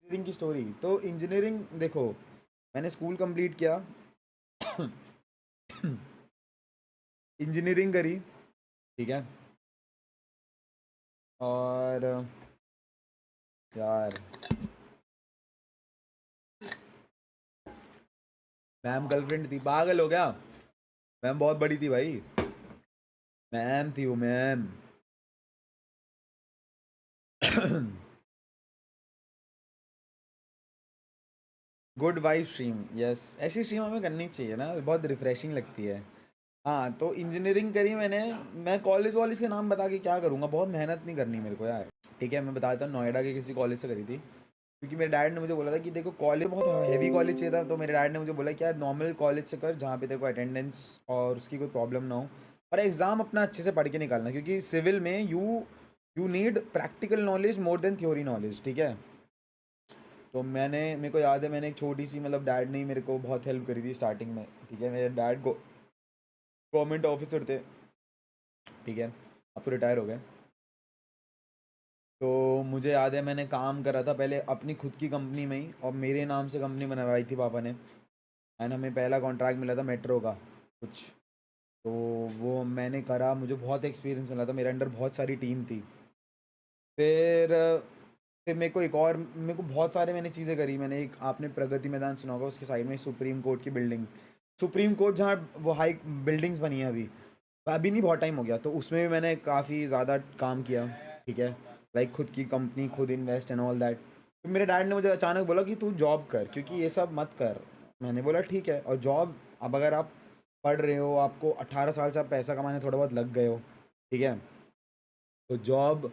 Engineering की story तो engineering देखो, मैंने स्कूल कंप्लीट किया, इंजीनियरिंग करी, ठीक है। और यार, मैम गर्लफ्रेंड थी, पागल हो गया। मैम बहुत बड़ी थी भाई, मैम थी वो ma'am. Good vibe stream, yes, ऐसी स्ट्रीम हमें करनी चाहिए ना, बहुत रिफ्रेशिंग लगती है। हाँ, तो इंजीनियरिंग करी मैंने। मैं कॉलेज वॉलेज के नाम बता के क्या करूँगा, बहुत मेहनत नहीं करनी मेरे को यार। ठीक है, मैं बता देता हूँ, नोएडा के किसी कॉलेज से करी थी। क्योंकि मेरे डैड ने मुझे बोला था कि देखो कॉलेज बहुत हैवी कॉलेज चाहिए था, तो मेरे डैड ने मुझे बोला कि यार नॉर्मल कॉलेज से कर जहाँ पे तेरे को अटेंडेंस और उसकी कोई प्रॉब्लम ना हो, और एग्ज़ाम अपना अच्छे से पढ़ के निकालना, क्योंकि सिविल में you need practical knowledge more than theory knowledge, ठीक है। तो मेरे को याद है, मैंने एक छोटी सी, मतलब डैड ने ही मेरे को बहुत हेल्प करी थी स्टार्टिंग में, ठीक है। मेरे डैड को गवर्नमेंट ऑफिसर थे, ठीक है, अब तो रिटायर हो गए। तो मुझे याद है, मैंने काम करा था पहले अपनी खुद की कंपनी में ही, और मेरे नाम से कंपनी बनवाई थी पापा ने। एंड हमें पहला कॉन्ट्रैक्ट मिला था मेट्रो का कुछ। तो वो मैंने करा, मुझे बहुत एक्सपीरियंस मिला था, मेरे अंडर बहुत सारी टीम थी। फिर फिर मेरे को बहुत सारे मैंने चीज़ें करी। मैंने एक, आपने प्रगति मैदान सुना होगा, उसके साइड में सुप्रीम कोर्ट की बिल्डिंग, सुप्रीम कोर्ट जहाँ वो हाई बिल्डिंग्स बनी है अभी, अभी नहीं, बहुत टाइम हो गया, तो उसमें भी मैंने काफ़ी ज़्यादा काम किया, ठीक है। लाइक खुद की कंपनी, खुद इन्वेस्ट एंड ऑल दैट। तो मेरे डैड ने मुझे अचानक बोला कि तू जॉब कर, क्योंकि ये सब मत कर। मैंने बोला ठीक है। और जॉब, अब अगर आप पढ़ रहे हो, आपको 18 साल से आप पैसा कमाने थोड़ा बहुत लग गए हो, ठीक है, तो जॉब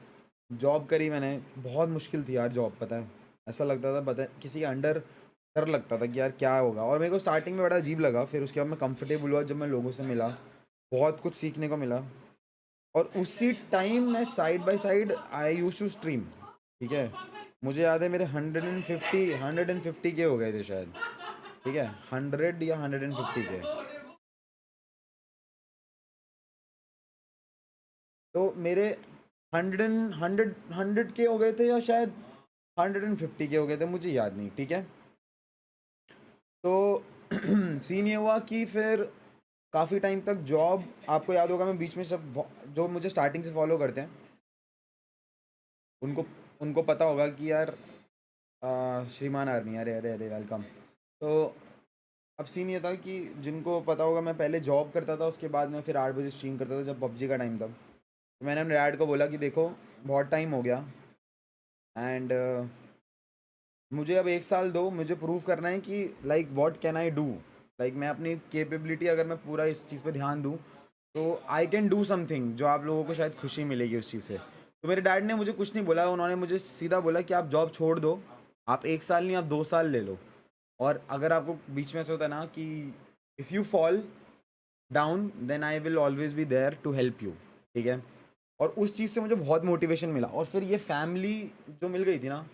जॉब करी मैंने। बहुत मुश्किल थी यार जॉब, पता है। ऐसा लगता था, पता है, किसी के अंडर डर लगता था कि यार क्या होगा। और मेरे को स्टार्टिंग में बड़ा अजीब लगा, फिर उसके बाद मैं कंफर्टेबल हुआ, जब मैं लोगों से मिला, बहुत कुछ सीखने को मिला। और उसी टाइम मैं side by side I use to stream, ठीक है। मुझे याद है मेरे 150 के हो गए थे शायद, ठीक है, 100 या 150 के। तो मेरे 100 के हो गए थे, या शायद 150 के हो गए थे, मुझे याद नहीं, ठीक है। तो सीन ये हुआ कि फिर काफ़ी टाइम तक जॉब, आपको याद होगा, मैं बीच में सब जो मुझे स्टार्टिंग से फॉलो करते हैं उनको उनको पता होगा कि यार, श्रीमान आर्मी, अरे अरे अरे, वेलकम। तो अब सीन ये था कि जिनको पता होगा, मैं पहले जॉब करता था, उसके बाद मैं फिर 8 बजे स्ट्रीम करता था, जब पबजी का टाइम था। तो मैंने अपने डैड को बोला कि देखो, बहुत टाइम हो गया, एंड मुझे अब 1 साल दो, मुझे प्रूव करना है कि like what can I do. Like मैं अपनी कैपेबिलिटी, अगर मैं पूरा इस चीज़ पे ध्यान दूँ, तो आई कैन डू समथिंग जो आप लोगों को शायद खुशी मिलेगी उस चीज़ से। तो मेरे डैड ने मुझे कुछ नहीं बोला, उन्होंने मुझे सीधा बोला कि आप जॉब छोड़ दो, आप 1 साल नहीं, आप 2 साल ले लो। और अगर आपको बीच में से होता है ना कि if you fall down, then I will always be there to help you, ठीक है। और उस चीज़ से मुझे बहुत मोटिवेशन मिला। और फिर ये फैमिली जो मिल गई थी ना,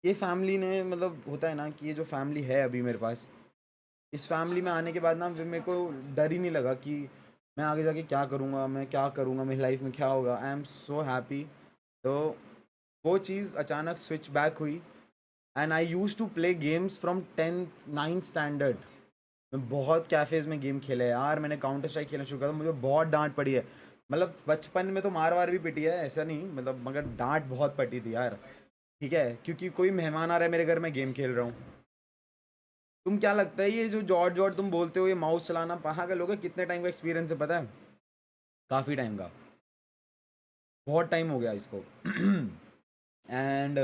ये फैमिली ने, मतलब होता है ना कि ये जो फैमिली है अभी मेरे पास, इस फैमिली में आने के बाद ना, फिर मेरे को डर ही नहीं लगा कि मैं आगे जाके क्या करूँगा, मैं क्या करूँगा, मेरी लाइफ में क्या होगा। I am so happy. तो वो चीज़ अचानक स्विच बैक हुई, and I use to play games from 10th 9th standard. मैं बहुत कैफ़ेज़ में गेम खेला है यार, मैंने काउंटर स्ट्राइक खेलना शुरू करा था, मुझे बहुत डांट पड़ी है। मतलब बचपन में तो मार वार भी पिटी है, ऐसा नहीं, मतलब मगर डांट बहुत पड़ी थी यार, ठीक है, क्योंकि कोई मेहमान आ रहा है मेरे घर में, गेम खेल रहा हूँ। तुम क्या लगता है, ये जो जॉर्ज जॉर्ज तुम बोलते हो, ये माउस चलाना पागल हो गए, कितने टाइम का एक्सपीरियंस है पता है? काफ़ी टाइम का, बहुत टाइम हो गया इसको। एंड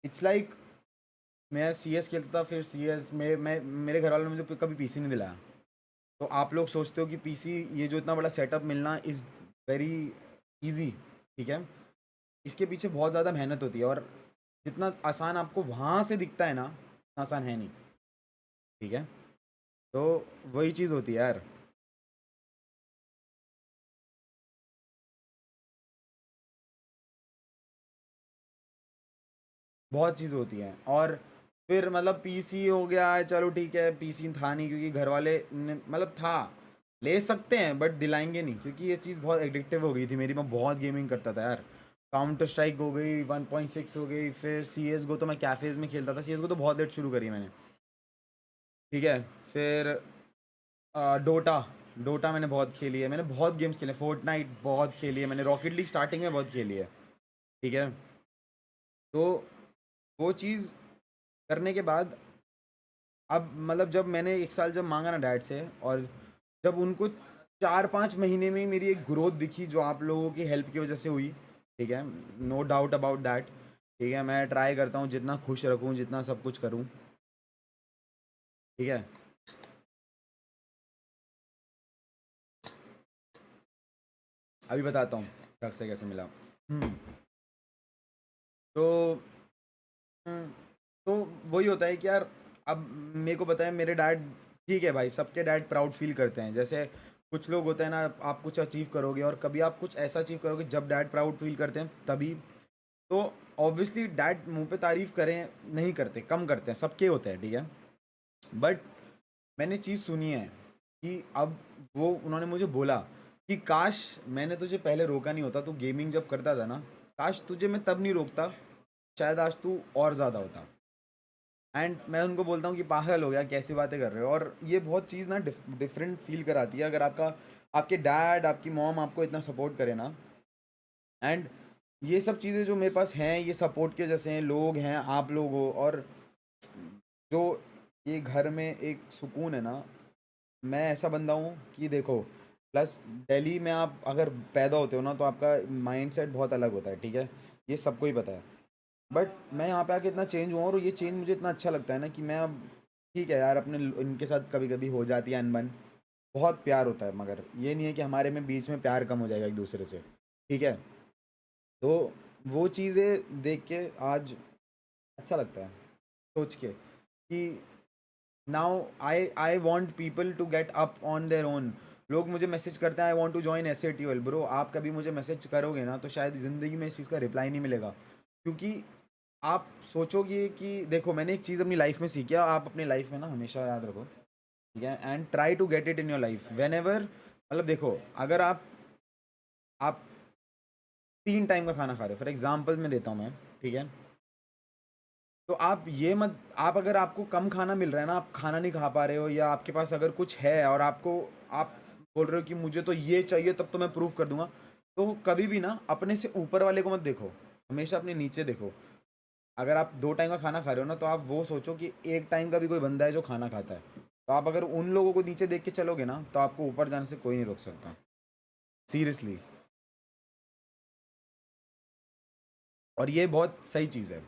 इट्स लाइक, मैं सी एस खेलता था, फिर सी एस में मैं, मेरे घर वालों ने मुझे कभी पीसी नहीं दिलाया। तो आप लोग सोचते हो कि पीसी, ये जो इतना बड़ा सेटअप मिलना इज़ वेरी इजी, ठीक है। इसके पीछे बहुत ज़्यादा मेहनत होती है, और जितना आसान आपको वहाँ से दिखता है ना, उतना आसान है नहीं, ठीक है। तो वही चीज़ होती है यार। बहुत चीज़ होती है। और फिर मतलब पीसी हो गया है, चलो ठीक है, पीसी था नहीं, क्योंकि घर वाले ने, मतलब था, ले सकते हैं बट दिलाएंगे नहीं, क्योंकि ये चीज़ बहुत एडिक्टिव हो गई थी मेरी, मैं बहुत गेमिंग करता था यार। काउंटर स्ट्राइक हो गई, 1.6 हो गई, फिर सी एस गो तो मैं कैफ़ेज़ में खेलता था, सी एस गो तो बहुत लेट शुरू करी मैंने, ठीक है। फिर डोटा, डोटा मैंने बहुत खेली है, मैंने बहुत गेम्स खेले, फोर्टनाइट बहुत खेली है मैंने, रॉकेट लीग स्टार्टिंग में बहुत खेली है, ठीक है। तो वो चीज़ करने के बाद अब मतलब जब मैंने 1 साल जब मांगा ना डैड से, और जब उनको 4-5 महीने में ही मेरी एक ग्रोथ दिखी जो आप लोगों की हेल्प की वजह से हुई, ठीक है, नो डाउट अबाउट दैट, ठीक है। मैं ट्राई करता हूँ जितना खुश रखूँ, जितना सब कुछ करूँ, ठीक है। अभी बताता हूँ शख्स से कैसे मिला। हम्म, तो हम्म, तो वही होता है कि यार, अब मेरे को पता है मेरे डैड, ठीक है भाई, सबके डैड प्राउड फील करते हैं, जैसे कुछ लोग होते हैं ना, आप कुछ अचीव करोगे और कभी आप कुछ ऐसा अचीव करोगे जब डैड प्राउड फील करते हैं तभी। तो ऑब्वियसली डैड मुंह पे तारीफ करें नहीं करते, कम करते हैं, सबके होते हैं, ठीक है। बट मैंने चीज़ सुनी है कि अब वो उन्होंने मुझे बोला कि काश मैंने तुझे पहले रोका नहीं होता, तू गेमिंग जब करता था ना, काश तुझे मैं तब नहीं रोकता, शायद आज तू और ज़्यादा होता। एंड मैं उनको बोलता हूँ कि पागल हो गया, कैसी बातें कर रहे हो। और ये बहुत चीज़ ना डिफरेंट फील कराती है अगर आपका, आपके डैड, आपकी मॉम आपको इतना सपोर्ट करे ना। एंड ये सब चीज़ें जो मेरे पास हैं, ये सपोर्ट के जैसे हैं, लोग हैं, आप लोग हो, और जो ये घर में एक सुकून है ना, मैं ऐसा बंदा हूँ कि देखो, प्लस दिल्ली में आप अगर पैदा होते हो ना तो आपका माइंड सेट बहुत अलग होता है, ठीक है, ये सबको ही पता है। बट मैं यहाँ पे आके इतना चेंज हुआ, और ये चेंज मुझे इतना अच्छा लगता है ना कि मैं अब, ठीक है यार, अपने इनके साथ कभी कभी हो जाती है अनबन, बहुत प्यार होता है, मगर ये नहीं है कि हमारे में बीच में प्यार कम हो जाएगा एक दूसरे से, ठीक है। तो वो चीज़ें देख के आज अच्छा लगता है, सोच के कि now I want people to get up on their own. लोग मुझे मैसेज करते हैं, I want to join S A T well, bro आप कभी मुझे मैसेज करोगे ना तो शायद ज़िंदगी में इस चीज़ का रिप्लाई नहीं मिलेगा, क्योंकि आप सोचोगे कि देखो, मैंने एक चीज़ अपनी लाइफ में सीखी है, आप अपनी लाइफ में ना हमेशा याद रखो, ठीक है, and try to get it in your life whenever. मतलब देखो, अगर आप 3 टाइम का खाना खा रहे हो, फॉर एग्जाम्पल मैं देता हूँ मैं, ठीक है, तो आप ये मत, आप अगर आपको कम खाना मिल रहा है ना, आप खाना नहीं खा पा रहे हो, या आपके पास अगर कुछ है और आपको, आप बोल रहे हो कि मुझे तो ये चाहिए तब तो मैं प्रूव कर दूंगा, तो कभी भी ना अपने से ऊपर वाले को मत देखो, हमेशा अपने नीचे देखो। अगर आप 2 टाइम का खाना खा रहे हो ना, तो आप वो सोचो कि एक टाइम का भी कोई बंदा है जो खाना खाता है, तो आप अगर उन लोगों को नीचे देख के चलोगे ना, तो आपको ऊपर जाने से कोई नहीं रोक सकता, सीरियसली। और ये बहुत सही चीज़ है।